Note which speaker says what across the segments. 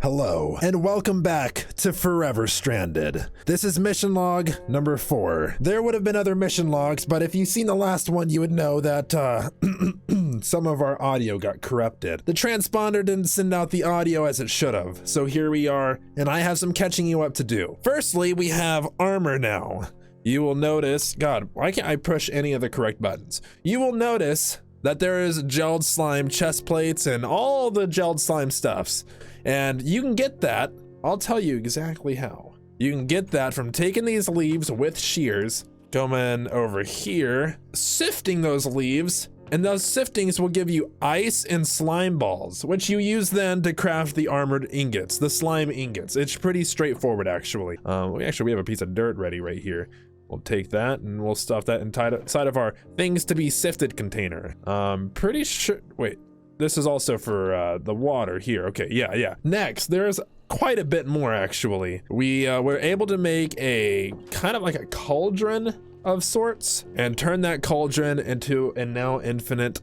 Speaker 1: Hello, and welcome back to Forever Stranded. This is mission log number 4. There would have been other mission logs, but if you've seen the last one, you would know that some of our audio got corrupted. The transponder didn't send out the audio as it should have, so here we are, and I have some catching you up to do. Firstly, we have armor now. You will notice, God, why can't I push any of the correct buttons? You will notice that there is gelled slime chest plates and all the gelled slime stuffs. And you can get that, I'll tell you exactly how. You can get that from taking these leaves with shears, coming over here, sifting those leaves, and those siftings will give you ice and slime balls, which you use then to craft the armored ingots, the slime ingots. It's pretty straightforward, actually. We have a piece of dirt ready right here. We'll take that and we'll stuff that inside of our things to be sifted container. Pretty sure, wait, this is also for the water here. Okay, yeah. Next, there's quite a bit more actually. We were able to make a kind of like a cauldron of sorts and turn that cauldron into a now infinite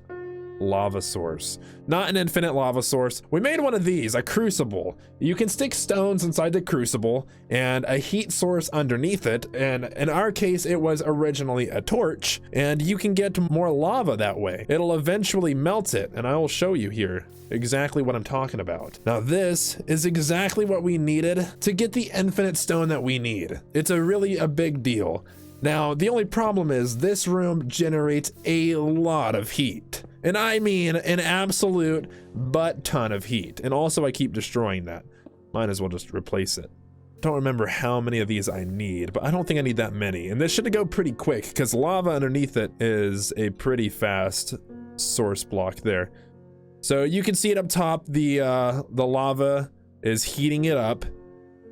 Speaker 1: lava source. Not an infinite lava source. We made one of these, a crucible. You can stick stones inside the crucible and a heat source underneath it. And in our case, it was originally a torch, and you can get more lava that way. It'll eventually melt it, and I will show you here exactly what I'm talking about. Now, this is exactly what we needed to get the infinite stone that we need. It's really a big deal. Now, the only problem is this room generates a lot of heat. And I mean an absolute butt ton of heat. And also I keep destroying that. Might as well just replace it. Don't remember how many of these I need, but I don't think I need that many. And this should go pretty quick because lava underneath it is a pretty fast source block there. So you can see it up top, the lava is heating it up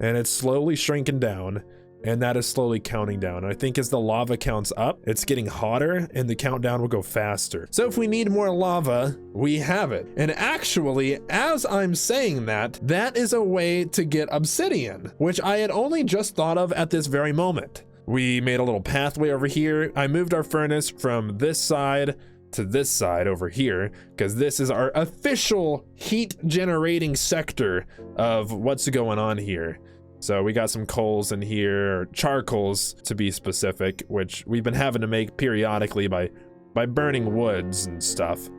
Speaker 1: and it's slowly shrinking down. And that is slowly counting down. I think as the lava counts up, it's getting hotter and the countdown will go faster. So if we need more lava, we have it. And actually, as I'm saying that, that is a way to get obsidian, which I had only just thought of at this very moment. We made a little pathway over here. I moved our furnace from this side to this side over here, because this is our official heat generating sector of what's going on here. So we got some coals in here, or charcoals to be specific, which we've been having to make periodically by burning woods and stuff.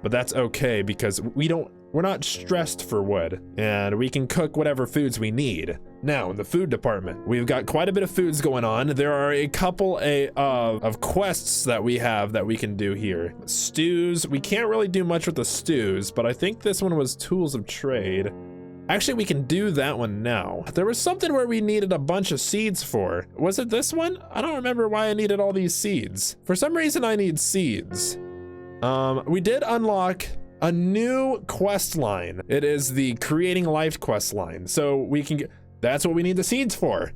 Speaker 1: But that's okay because we're not stressed for wood, and we can cook whatever foods we need. Now, in the food department, we've got quite a bit of foods going on. There are a couple of quests that we have that we can do here. Stews, we can't really do much with the stews, but I think this one was tools of trade. Actually, we can do that one now. There was something where we needed a bunch of seeds for. Was it this one? I don't remember why I needed all these seeds. For some reason, I need seeds. We did unlock a new quest line. It is the Creating Life quest line. So we can get, that's what we need the seeds for.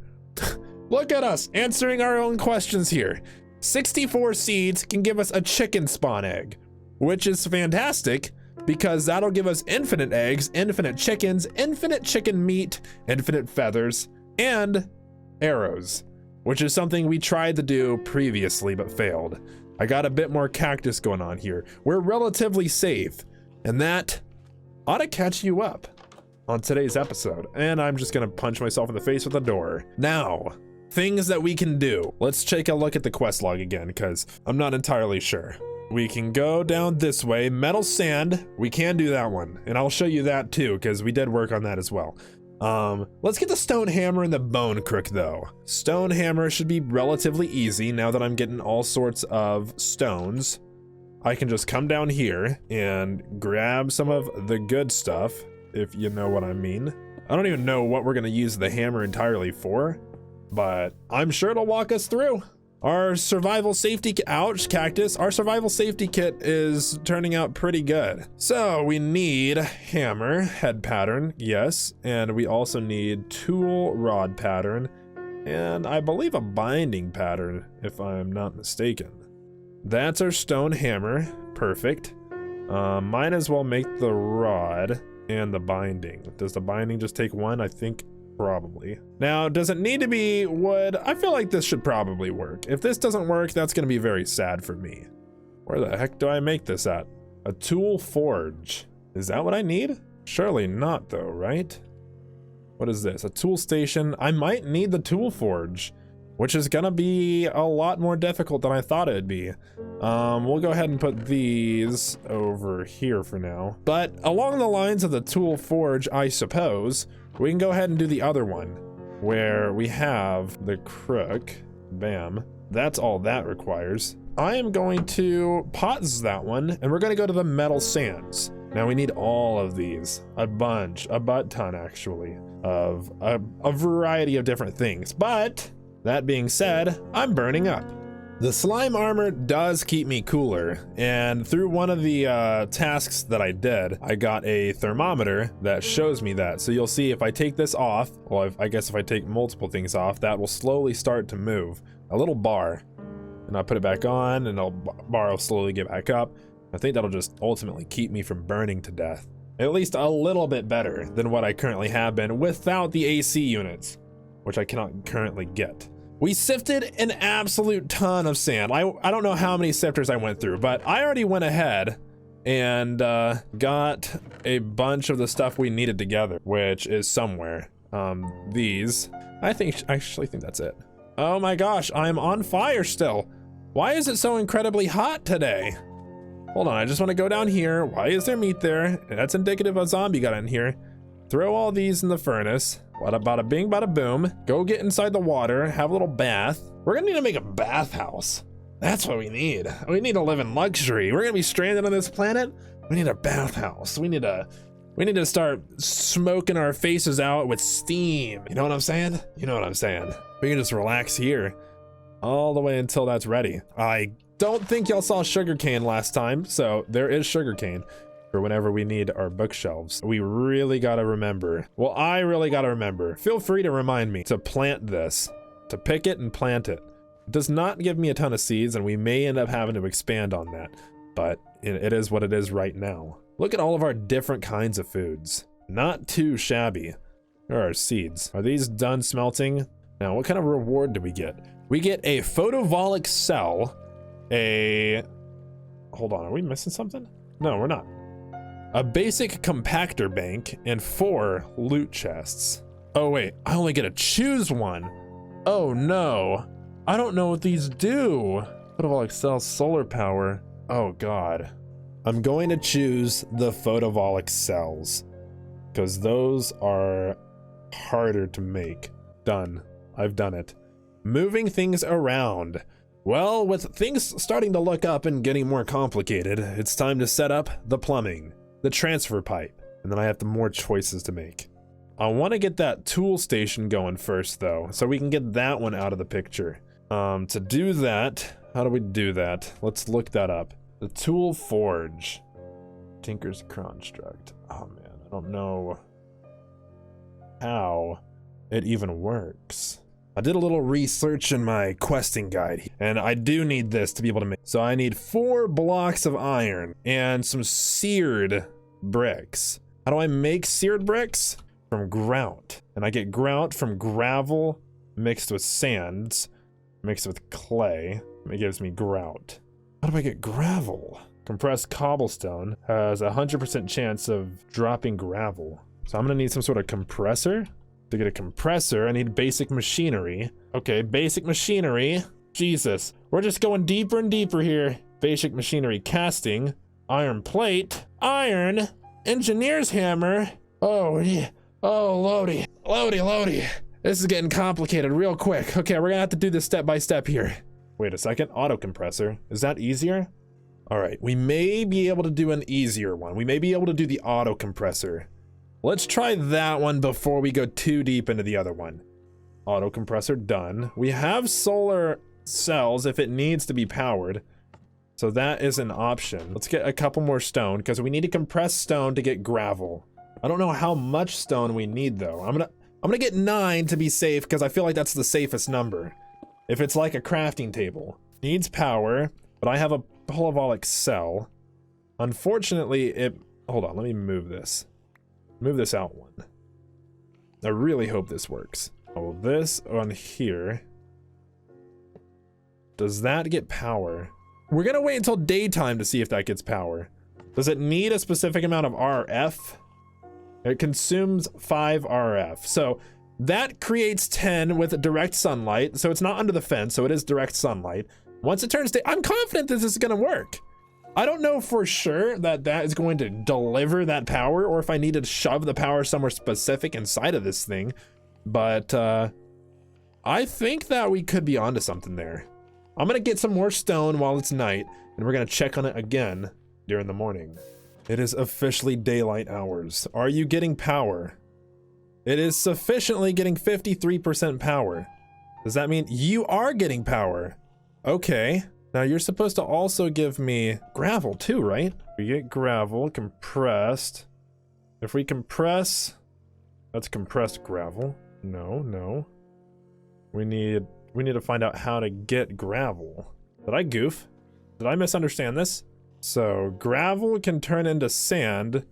Speaker 1: Look at us answering our own questions here. 64 seeds can give us a chicken spawn egg, which is fantastic, because that'll give us infinite eggs, infinite chickens, infinite chicken meat, infinite feathers, and arrows, which is something we tried to do previously but failed. I got a bit more cactus going on here. We're relatively safe, and that ought to catch you up on today's episode. And I'm just gonna punch myself in the face with a door. Now, things that we can do. Let's take a look at the quest log again, because I'm not entirely sure. We can go down this way. Metal sand, we can do that one. And I'll show you that too, because we did work on that as well. Let's get the stone hammer and the bone crook though. Stone hammer should be relatively easy now that I'm getting all sorts of stones. I can just come down here and grab some of the good stuff, if you know what I mean. I don't even know what we're gonna use the hammer entirely for, but I'm sure it'll walk us through. Our survival safety kit, ouch, cactus. Our survival safety kit is turning out pretty good. So we need hammer, head pattern, yes. And we also need tool, rod pattern, and I believe a binding pattern, if I'm not mistaken. That's our stone hammer, perfect. Might as well make the rod and the binding. Does the binding just take one? I think probably. Now, does it need to be wood? I feel like this should probably work. If this doesn't work, that's gonna be very sad for me. Where the heck do I make this at? A tool forge. Is that what I need? Surely not though, right? What is this? A tool station. I might need the tool forge, which is gonna be a lot more difficult than I thought it'd be. We'll go ahead and put these over here for now. But along the lines of the tool forge, I suppose, we can go ahead and do the other one, where we have the crook. Bam. That's all that requires. I am going to pause that one, and we're gonna go to the metal sands. Now we need all of these, a butt ton actually, of a variety of different things. But that being said, I'm burning up. The slime armor does keep me cooler, and through one of the tasks that I did, I got a thermometer that shows me that. So you'll see if I take this off, well, I guess if I take multiple things off, that will slowly start to move. A little bar, and I'll put it back on, and the bar will slowly get back up. I think that'll just ultimately keep me from burning to death. At least a little bit better than what I currently have been without the AC units, which I cannot currently get. We sifted an absolute ton of sand. I don't know how many sifters I went through, but I already went ahead and got a bunch of the stuff we needed together, which is somewhere. These, I actually think that's it. Oh my gosh, I'm on fire still. Why is it so incredibly hot today? Hold on, I just want to go down here. Why is there meat there? That's indicative a zombie got in here. Throw all these in the furnace. Bada bing, bada boom. Go get inside the water, have a little bath. We're gonna need to make a bathhouse. That's what we need. We need to live in luxury. We're gonna be stranded on this planet. We need a bathhouse. We need to start smoking our faces out with steam. You know what I'm saying? You know what I'm saying. We can just relax here all the way until that's ready. I don't think y'all saw sugarcane last time, so there is sugarcane for whenever we need our bookshelves. We really gotta remember. Well, I really gotta remember. Feel free to remind me to plant this, to pick it and plant it. It does not give me a ton of seeds, and we may end up having to expand on that, but it is what it is right now. Look at all of our different kinds of foods. Not too shabby. There are seeds. Are these done smelting? Now, what kind of reward do we get? We get a photovoltaic cell, hold on, are we missing something? No, we're not. A basic compactor bank, and 4 loot chests. Oh wait, I only get to choose one. Oh no, I don't know what these do. Photovoltaic cell, solar power. Oh god. I'm going to choose the photovoltaic cells, because those are harder to make. Done. I've done it. Moving things around. Well, with things starting to look up and getting more complicated, it's time to set up the plumbing, the transfer pipe, and then I have more choices to make. I want to get that tool station going first though, so we can get that one out of the picture. To do that, how do we do that? Let's look that up. The tool forge. Tinker's construct. Oh man, I don't know how it even works. I did a little research in my questing guide, and I do need this to be able to make. So I need 4 blocks of iron and some seared bricks. How do I make seared bricks? From grout. And I get grout from gravel mixed with sands, mixed with clay. It gives me grout. How do I get gravel? Compressed cobblestone has a 100% chance of dropping gravel. So I'm gonna need some sort of compressor. To get a compressor, I need basic machinery. Okay, basic machinery. Jesus, we're just going deeper and deeper here. Basic machinery casting, iron plate, iron, engineer's hammer. Oh, yeah. Oh, loady. This is getting complicated real quick. Okay, we're gonna have to do this step by step here. Wait a second, auto compressor. Is that easier? All right, we may be able to do an easier one. We may be able to do the auto compressor. Let's try that one before we go too deep into the other one. Auto compressor done. We have solar cells if it needs to be powered, so that is an option. Let's get a couple more stone because we need to compress stone to get gravel. I don't know how much stone we need though. I'm gonna get 9 to be safe because I feel like that's the safest number. If it's like a crafting table. Needs power, but I have a photovoltaic cell. Unfortunately, hold on, let me move this. Move this out one. I really hope this works. Oh, this on here. Does that get power? We're gonna wait until daytime to see if that gets power. Does it need a specific amount of RF? It consumes 5 RF. So that creates 10 with direct sunlight. So it's not under the fence, so it is direct sunlight. Once it turns day, I'm confident this is gonna work. I don't know for sure that that is going to deliver that power, or if I need to shove the power somewhere specific inside of this thing. But I think that we could be onto something there. I'm gonna get some more stone while it's night, and we're gonna check on it again during the morning. It is officially daylight hours. Are you getting power? It is sufficiently getting 53% power. Does that mean you are getting power? Okay. Now you're supposed to also give me gravel too, right? We get gravel compressed. If we compress, that's compressed gravel. No. We need to find out how to get gravel. Did I goof? Did I misunderstand this? So gravel can turn into sand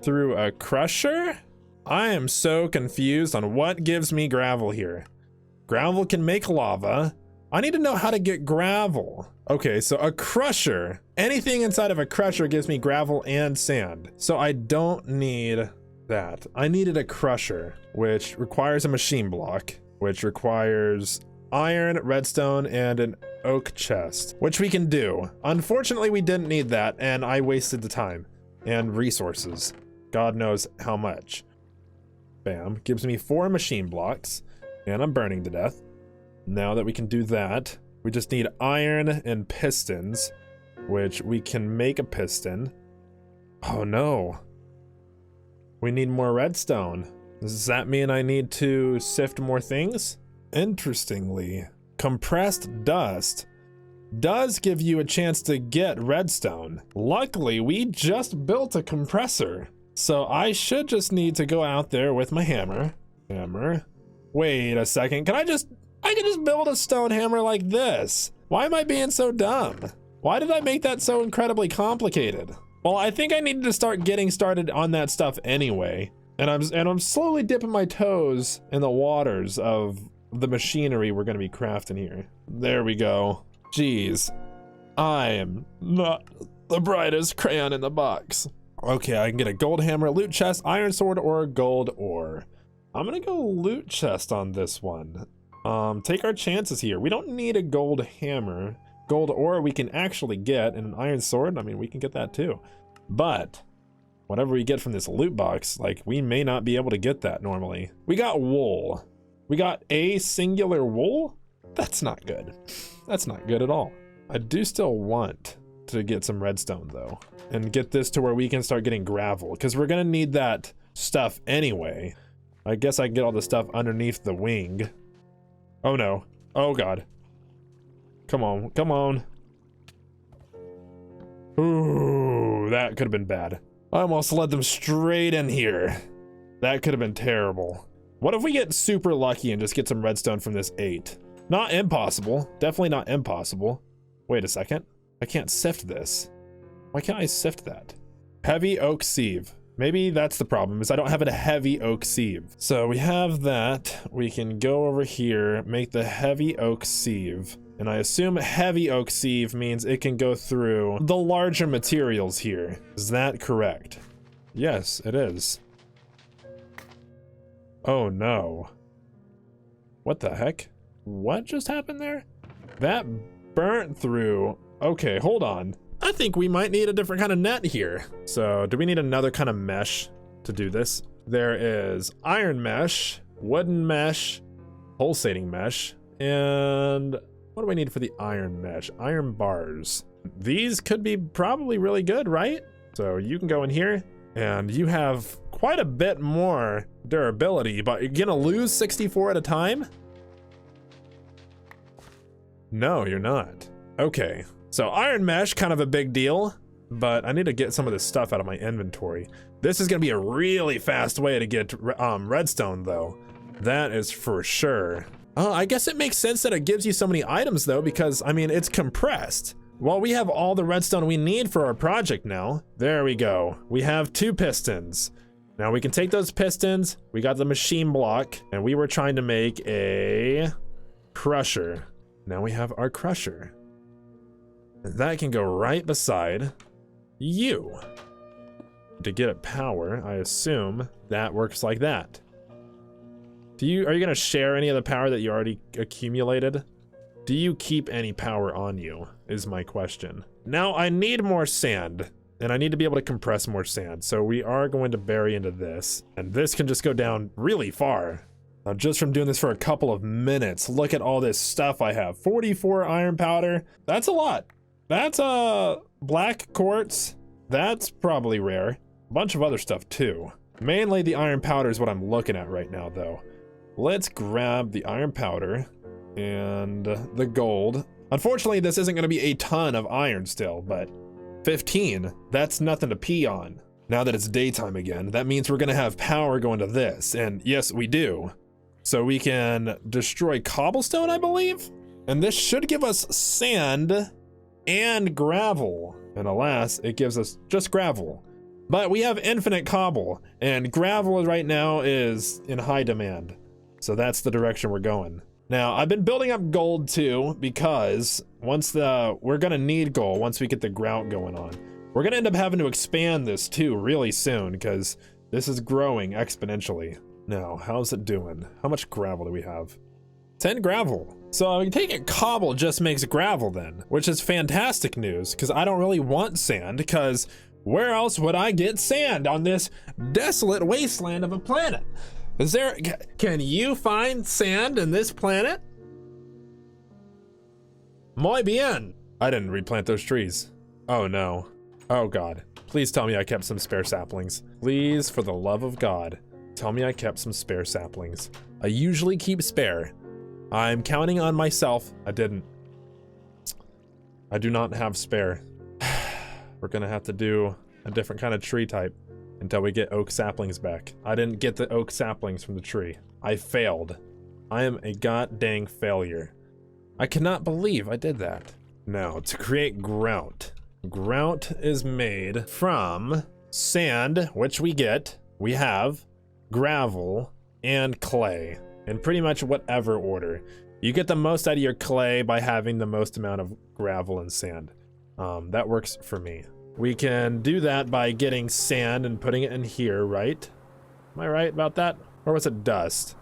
Speaker 1: through a crusher? I am so confused on what gives me gravel here. Gravel can make lava. I need to know how to get gravel. Okay, so a crusher. Anything inside of a crusher gives me gravel and sand. So I don't need that. I needed a crusher, which requires a machine block, which requires iron, redstone, and an oak chest, which we can do. Unfortunately, we didn't need that, and I wasted the time and resources. God knows how much. Bam, gives me 4 machine blocks, and I'm burning to death. Now that we can do that, we just need iron and pistons, which we can make a piston. Oh no. We need more redstone. Does that mean I need to sift more things? Interestingly, compressed dust does give you a chance to get redstone. Luckily, we just built a compressor, so I should just need to go out there with my hammer. Wait a second, I can just build a stone hammer like this. Why am I being so dumb? Why did I make that so incredibly complicated? Well, I think I needed to start getting started on that stuff anyway. And I'm slowly dipping my toes in the waters of the machinery we're gonna be crafting here. There we go. Jeez, I am not the brightest crayon in the box. Okay, I can get a gold hammer, loot chest, iron sword, or a gold ore. I'm gonna go loot chest on this one. Take our chances here. We don't need a gold hammer. Gold ore we can actually get, and an iron sword, I mean, we can get that too. But whatever we get from this loot box, like, we may not be able to get that normally. We got wool. We got a singular wool? That's not good. That's not good at all. I do still want to get some redstone though, and get this to where we can start getting gravel, because we're gonna need that stuff anyway. I guess I can get all the stuff underneath the wing. Oh no. Oh god. Come on, come on. Ooh, that could have been bad. I almost led them straight in here. That could have been terrible. What if we get super lucky and just get some redstone from this 8? Not impossible. Definitely not impossible. Wait a second. I can't sift this. Why can't I sift that? Heavy oak sieve. Maybe that's the problem, is I don't have a heavy oak sieve. So we have that. We can go over here, make the heavy oak sieve. And I assume heavy oak sieve means it can go through the larger materials here. Is that correct? Yes, it is. Oh no. What the heck? What just happened there? That burnt through. Okay, hold on. I think we might need a different kind of net here. So do we need another kind of mesh to do this? There is iron mesh, wooden mesh, pulsating mesh, and what do we need for the iron mesh? Iron bars. These could be probably really good, right? So you can go in here and you have quite a bit more durability, but you're gonna lose 64 at a time? No, you're not. Okay. So iron mesh, kind of a big deal, but I need to get some of this stuff out of my inventory. This is gonna be a really fast way to get redstone though. That is for sure. I guess it makes sense that it gives you so many items though, because I mean, it's compressed. Well, we have all the redstone we need for our project now. There we go. We have 2 pistons. Now we can take those pistons, we got the machine block, and we were trying to make a crusher. Now we have our crusher. That can go right beside you.
Speaker 2: To get it power, I assume that works like that. Are you gonna share any of the power that you already accumulated? Do you keep any power on you, is my question. Now I need more sand, and I need to be able to compress more sand. So we are going to bury into this, and this can just go down really far. Now just from doing this for a couple of minutes, look at all this stuff I have. 44 iron powder, that's a lot. That's black quartz, that's probably rare. A bunch of other stuff too. Mainly the iron powder is what I'm looking at right now though. Let's grab the iron powder and the gold. Unfortunately, this isn't gonna be a ton of iron still, but 15, that's nothing to pee on. Now that it's daytime again, that means we're gonna have power going to this, and yes, we do. So we can destroy cobblestone, I believe? And this should give us sand and gravel. And alas, it gives us just gravel. But we have infinite cobble, and gravel right now is in high demand. So that's the direction we're going. Now, I've been building up gold too, because we're gonna need gold once we get the grout going on. We're gonna end up having to expand this too really soon, because this is growing exponentially. Now, how's it doing? How much gravel do we have? 10 gravel. So I take it cobble just makes gravel then, which is fantastic news, because I don't really want sand, because where else would I get sand on this desolate wasteland of a planet? Can you find sand in this planet? Muy bien. I didn't replant those trees. Oh no. Oh God. Please tell me I kept some spare saplings. Please, for the love of God, tell me I kept some spare saplings. I usually keep spare. I'm counting on myself. I didn't. I do not have spare. We're gonna have to do a different kind of tree type until we get oak saplings back. I didn't get the oak saplings from the tree. I failed. I am a god dang failure. I cannot believe I did that. Now, to create grout. Grout is made from sand, which we get. We have gravel and clay in pretty much whatever order. You get the most out of your clay by having the most amount of gravel and sand. That works for me. We can do that by getting sand and putting it in here, right? Am I right about that? Or was it dust?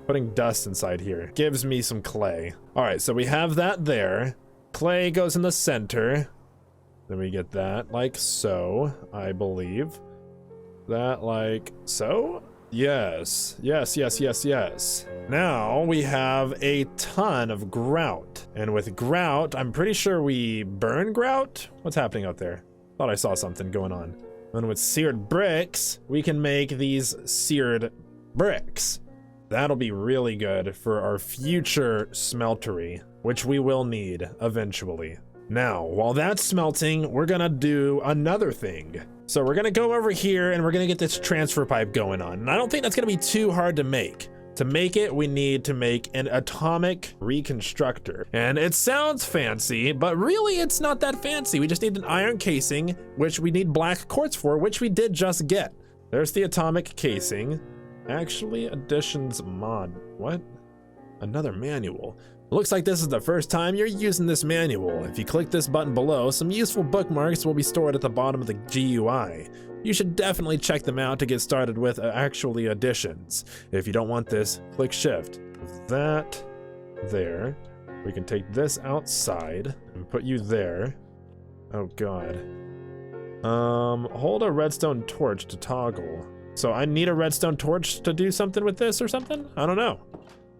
Speaker 2: Putting dust inside here gives me some clay. All right, so we have that there. Clay goes in the center. Then we get that like so, I believe. That like so? Yes, yes, yes, yes, yes. Now we have a ton of grout. And with grout, I'm pretty sure we burn grout? What's happening out there? Thought I saw something going on. And with seared bricks, we can make these seared bricks. That'll be really good for our future smeltery, which we will need eventually. Now, while that's smelting, we're gonna do another thing. So we're gonna go over here and we're gonna get this transfer pipe going on. And I don't think that's gonna be too hard to make. To make it, we need to make an atomic reconstructor. And it sounds fancy, but really it's not that fancy. We just need an iron casing, which we need black quartz for, which we did just get. There's the atomic casing. Actually, additions mod. What? Another manual. Looks like this is the first time you're using this manual. If you click this button below, some useful bookmarks will be stored at the bottom of the GUI. You should definitely check them out to get started with actually additions. If you don't want this, click shift. With that there, we can take this outside and put you there. Oh God. Hold a redstone torch to toggle. So I need a redstone torch to do something with this or something? I don't know.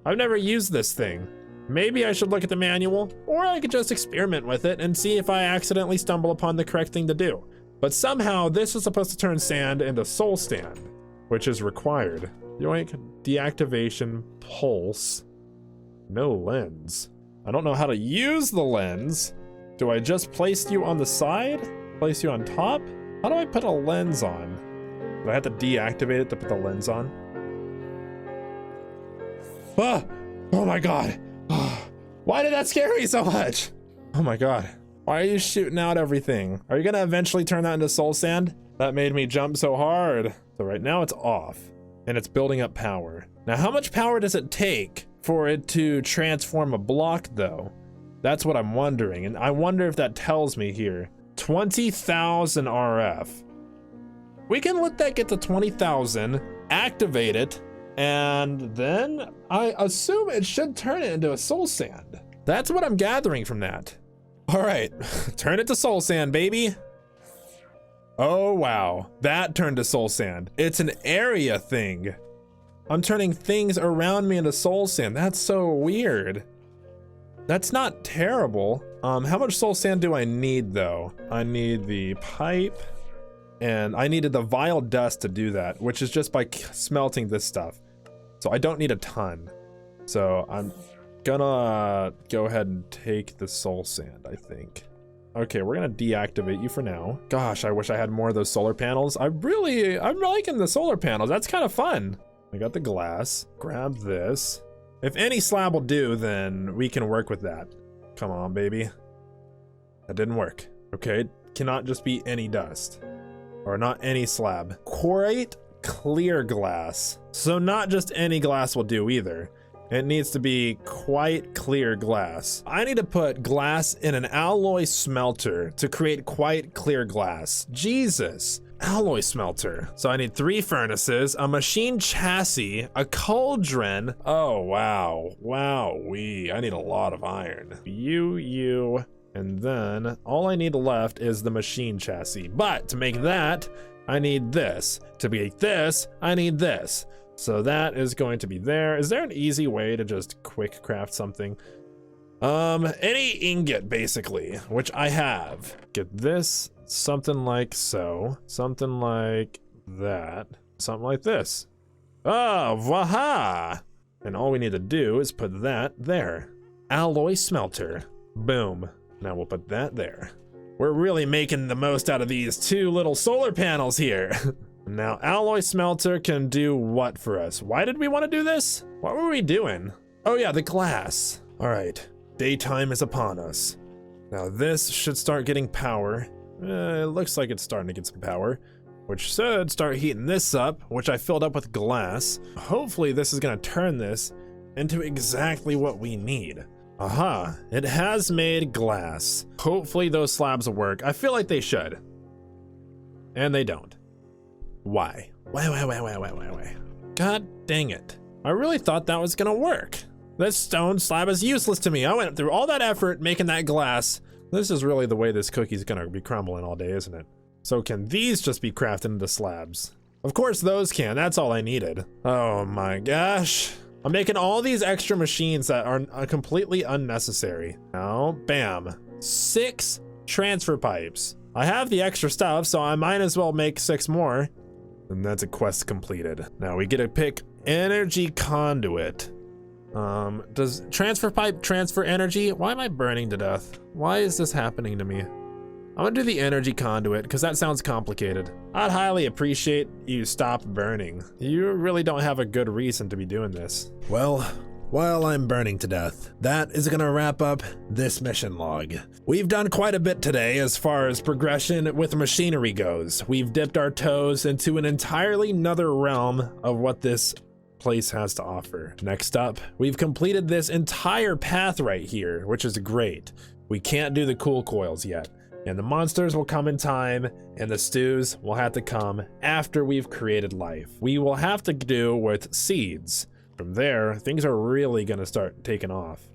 Speaker 2: I've never used this thing. Maybe I should look at the manual, or I could just experiment with it and see if I accidentally stumble upon the correct thing to do. But somehow this is supposed to turn sand into soul sand, which is required. Yoink, deactivation, pulse, no lens. I don't know how to use the lens. Do I just place you on the side? Place you on top? How do I put a lens on? Do I have to deactivate it to put the lens on? Ah! Oh my God. Why did that scare me so much? Oh my God. Why are you shooting out everything? Are you gonna eventually turn that into soul sand? That made me jump so hard. So right now it's off and it's building up power. Now, how much power does it take for it to transform a block though? That's what I'm wondering. And I wonder if that tells me here. 20,000 RF. We can let that get to 20,000, activate it, and then I assume it should turn it into a soul sand. That's what I'm gathering from that. All right, turn it to soul sand, baby. Oh, wow, that turned to soul sand. It's an area thing. I'm turning things around me into soul sand. That's so weird. That's not terrible. How much soul sand do I need though? I need the pipe, and I needed the vile dust to do that, which is just by smelting this stuff. So I don't need a ton. So I'm gonna go ahead and take the soul sand, I think. Okay, we're gonna deactivate you for now. Gosh, I wish I had more of those solar panels. I'm liking the solar panels. That's kind of fun. I got the glass, grab this. If any slab will do, then we can work with that. Come on, baby. That didn't work. Okay, it cannot just be any dust. Or not any slab. Quite clear glass. So not just any glass will do either. It needs to be quite clear glass. I need to put glass in an alloy smelter to create quite clear glass. Jesus. Alloy smelter. So I need 3 furnaces, a machine chassis, a cauldron. Oh, wow. Wow-wee. I need a lot of iron. You. And then all I need left is the machine chassis. But to make that, I need this. To make this, I need this. So that is going to be there. Is there an easy way to just quick craft something? Any ingot basically, which I have. Get this, something like so, something like that, something like this. Oh, waha! And all we need to do is put that there. Alloy smelter, boom. Now we'll put that there. We're really making the most out of these 2 little solar panels here. Now, alloy smelter can do what for us? Why did we want to do this? What were we doing? Oh yeah, the glass. All right, daytime is upon us. Now this should start getting power. It looks like it's starting to get some power, which should start heating this up, which I filled up with glass. Hopefully this is gonna turn this into exactly what we need. Aha, it has made glass. Hopefully those slabs will work. I feel like they should. And they don't. Why? Why? God dang it. I really thought that was gonna work. This stone slab is useless to me. I went through all that effort making that glass. This is really the way this cookie's gonna be crumbling all day, isn't it? So can these just be crafted into slabs? Of course those can, that's all I needed. Oh my gosh. I'm making all these extra machines that are completely unnecessary. Now, bam, 6 transfer pipes. I have the extra stuff, so I might as well make 6 more. And that's a quest completed. Now we get to pick energy conduit. Does transfer pipe transfer energy? Why am I burning to death? Why is this happening to me? I'm gonna do the energy conduit because that sounds complicated. I'd highly appreciate you stop burning. You really don't have a good reason to be doing this.
Speaker 1: Well, while I'm burning to death, that is gonna wrap up this mission log. We've done quite a bit today as far as progression with machinery goes. We've dipped our toes into an entirely another realm of what this place has to offer. Next up, we've completed this entire path right here, which is great. We can't do the cool coils yet. And the monsters will come in time, and the stews will have to come after we've created life. We will have to do with seeds. From there, things are really gonna start taking off.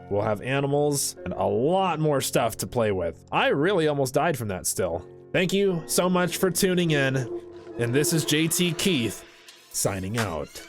Speaker 1: We'll have animals and a lot more stuff to play with. I really almost died from that still. Thank you so much for tuning in, and this is JT Keith, signing out.